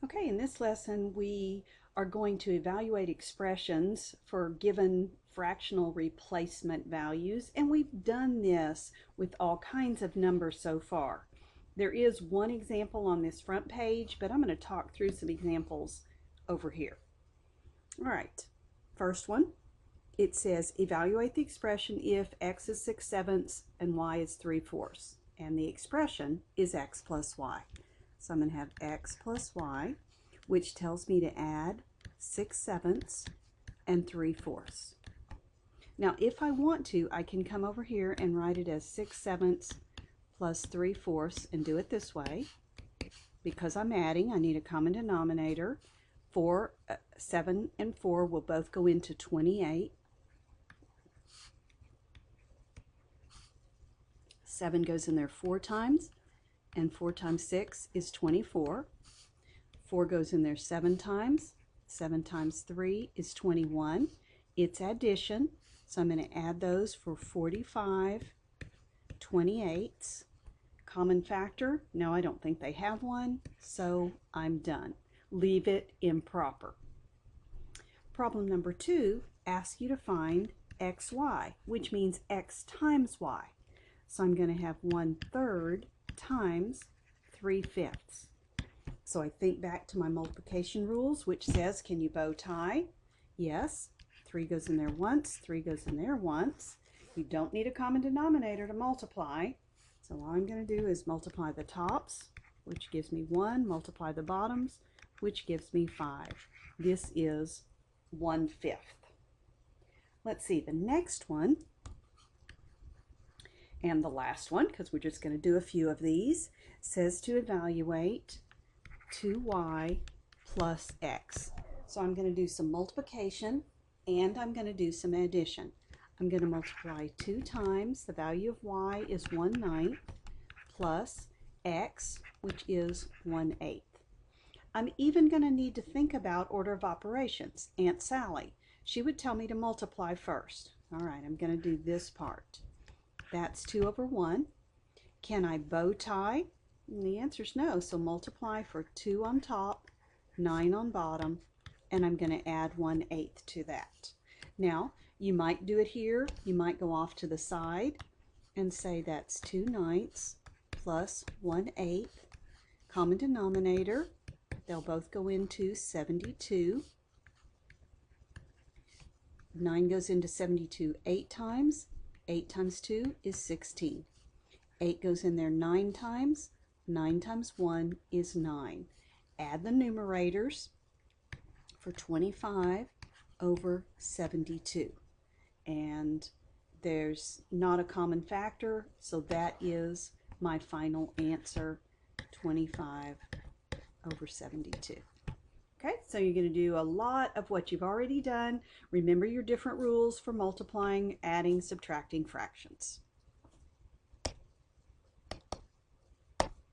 Okay, in this lesson we are going to evaluate expressions for given fractional replacement values, and we've done this with all kinds of numbers so far. There is one example on this front page, but I'm going to talk through some examples over here. All right, first one, it says evaluate the expression if x is 6/7 and y is 3/4, and the expression is x plus y. So I'm going to have x plus y, which tells me to add 6/7 and 3/4. Now, if I want to, I can come over here and write it as 6/7 plus 3/4 and do it this way. Because I'm adding, I need a common denominator. 7 and 4 will both go into 28. 7 goes in there 4 times, and 4 times 6 is 24. 4 goes in there 7 times. 7 times 3 is 21. It's addition, so I'm going to add those for 45 28. Common factor? No, I don't think they have one, so I'm done. Leave it improper. Problem number 2 asks you to find xy, which means x times y. So I'm going to have 1/3 times 3/5. So I think back to my multiplication rules, which says, can you bow tie? Yes. 3 goes in there once, 3 goes in there once. You don't need a common denominator to multiply. So all I'm going to do is multiply the tops, which gives me 1, multiply the bottoms, which gives me 5. This is 1/5. Let's see, the next one, and the last one, because we're just going to do a few of these, says to evaluate 2y plus x. So I'm going to do some multiplication and I'm going to do some addition. I'm going to multiply 2 times, the value of y is 1/9, plus x, which is 1/8. I'm even going to need to think about order of operations. Aunt Sally, she would tell me to multiply first. All right, I'm going to do this part. That's 2/1. Can I bow tie? And the answer is no, so multiply for 2 on top, 9 on bottom, and I'm going to add 1/8 to that. Now, you might do it here. You might go off to the side and say that's 2/9 plus 1/8. Common denominator, they'll both go into 72. 9 goes into 72 8 times. 8 times 2 is 16. 8 goes in there 9 times. 9 times 1 is 9. Add the numerators for 25 over 72. And there's not a common factor, so that is my final answer, 25 over 72. Okay, so you're going to do a lot of what you've already done. Remember your different rules for multiplying, adding, subtracting fractions.